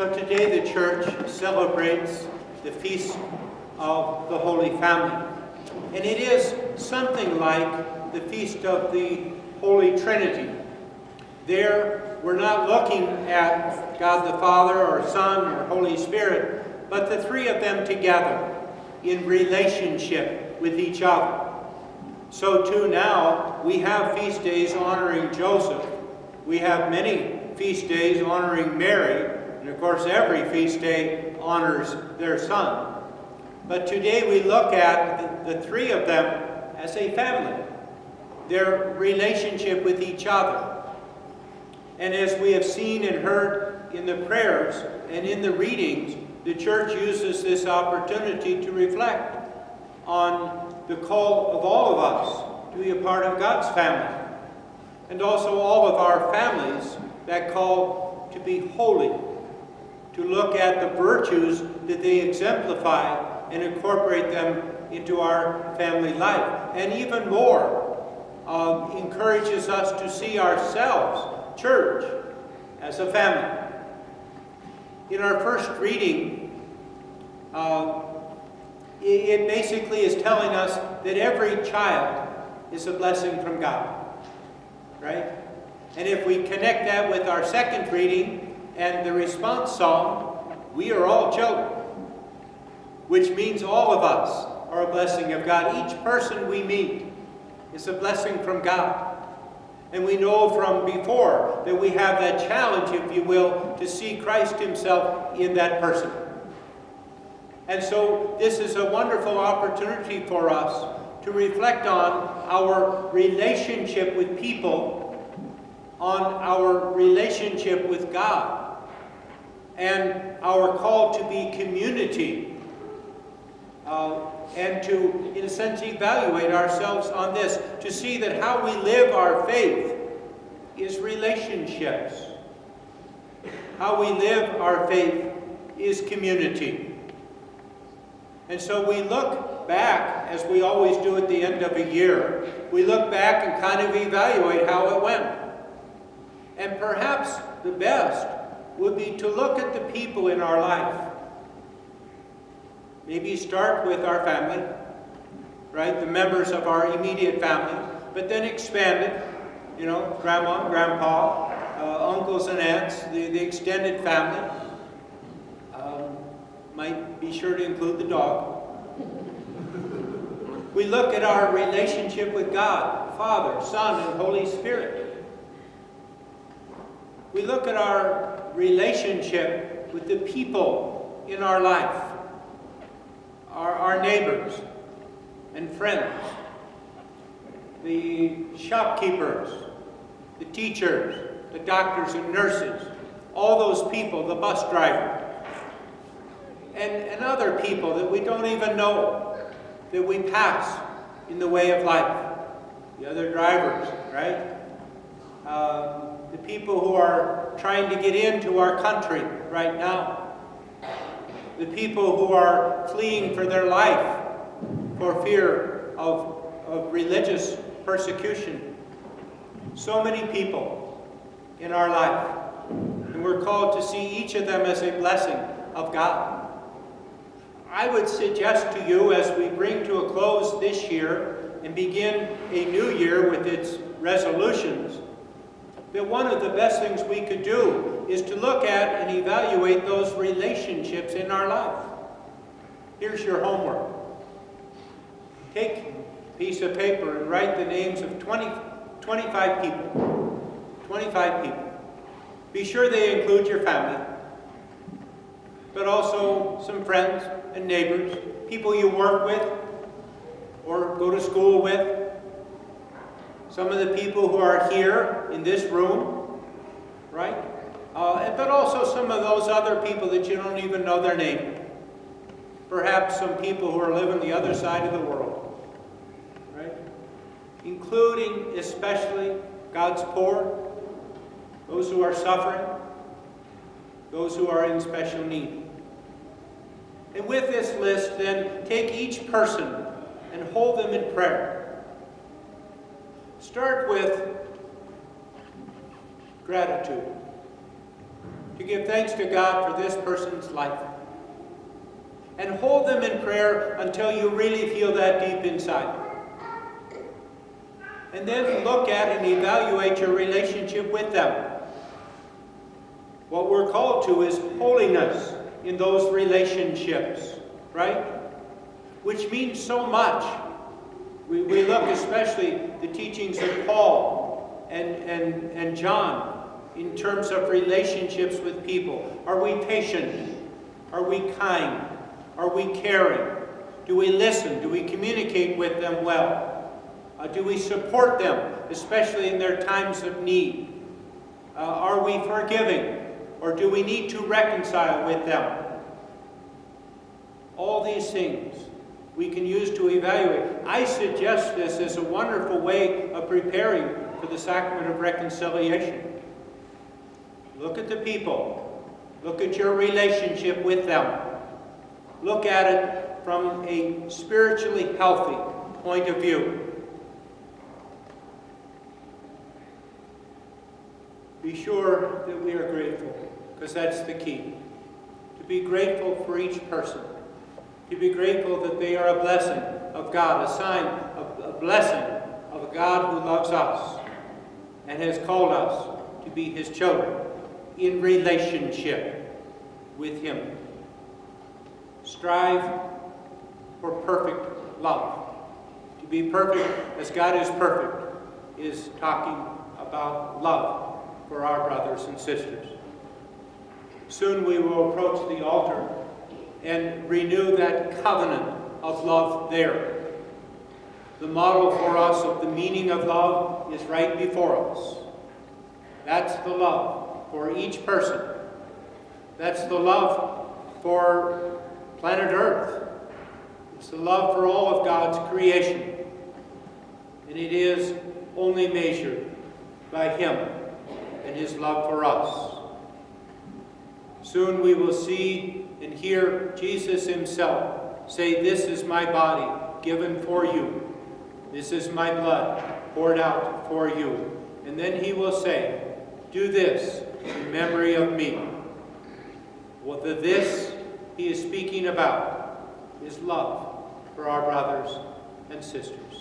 So today the church celebrates the Feast of the Holy Family. And it is something like the Feast of the Holy Trinity. There, we're not looking at God the Father or Son or Holy Spirit, but the three of them together in relationship with each other. So too now, we have feast days honoring Joseph. We have many feast days honoring Mary. And of course, every feast day honors their son. But today we look at the three of them as a family, their relationship with each other. And as we have seen and heard in the prayers and in the readings, the church uses this opportunity to reflect on the call of all of us to be a part of God's family, and also all of our families that call to be holy, to look at the virtues that they exemplify and incorporate them into our family life. And even more, encourages us to see ourselves, church, as a family. In our first reading, it basically is telling us that every child is a blessing from God, right? And if we connect that with our second reading and the response psalm, we are all children, which means all of us are a blessing of God. Each person we meet is a blessing from God. And we know from before that we have that challenge, if you will, to see Christ himself in that person. And so this is a wonderful opportunity for us to reflect on our relationship with people, on our relationship with God, and our call to be community, and to, in a sense, evaluate ourselves on this, to see that how we live our faith is relationships. How we live our faith is community. And so we look back, as we always do at the end of a year, we look back and kind of evaluate how it went. And perhaps the best would be to look at the people in our life. Maybe start with our family, right? The members of our immediate family, but then expand it, you know, grandma, grandpa, uncles and aunts, the extended family. Might be sure to include the dog. We look at our relationship with God, Father, Son, and Holy Spirit. We look at our relationship with the people in our life, our neighbors and friends, the shopkeepers, the teachers, the doctors and nurses, all those people, the bus driver, and other people that we don't even know, that we pass in the way of life, the other drivers, right? The people who are trying to get into our country right now, the people who are fleeing for their life for fear of religious persecution. So many people in our life, and we're called to see each of them as a blessing of God. I would suggest to you, as we bring to a close this year and begin a new year with its resolutions, that one of the best things we could do is to look at and evaluate those relationships in our life. Here's your homework. Take a piece of paper and write the names of 25 people. 25 people. Be sure they include your family, but also some friends and neighbors, people you work with or go to school with, some of the people who are here in this room, right? But also some of those other people that you don't even know their name. Perhaps some people who are living the other side of the world, right? Including especially God's poor, those who are suffering, those who are in special need. And with this list, then, take each person and hold them in prayer. Start with gratitude. to give thanks to God for this person's life. And hold them in prayer until you really feel that deep inside. And then look at and evaluate your relationship with them. What we're called to is holiness in those relationships, right? Which means so much. We look especially the teachings of Paul and John in terms of relationships with people. Are we patient? Are we kind? Are we caring? Do we listen? Do we communicate with them well? Do we support them, especially in their times of need? Are we forgiving? Or do we need to reconcile with them? All these things we can use to evaluate. I suggest this as a wonderful way of preparing for the sacrament of reconciliation. Look at the people. Look at your relationship with them. Look at it from a spiritually healthy point of view. Be sure that we are grateful, because that's the key. To be grateful for each person. To be grateful that they are a blessing of God, a sign of a blessing of a God who loves us and has called us to be His children in relationship with Him. Strive for perfect love. To be perfect as God is perfect is talking about love for our brothers and sisters. Soon we will approach the altar and renew that covenant of love there. The model for us of the meaning of love is right before us. That's the love for each person. That's the love for planet Earth. It's the love for all of God's creation. And it is only measured by Him and His love for us. Soon we will see and hear Jesus Himself say, "This is my body given for you. This is my blood poured out for you." And then He will say, "Do this in memory of me." What the "this" He is speaking about is love for our brothers and sisters.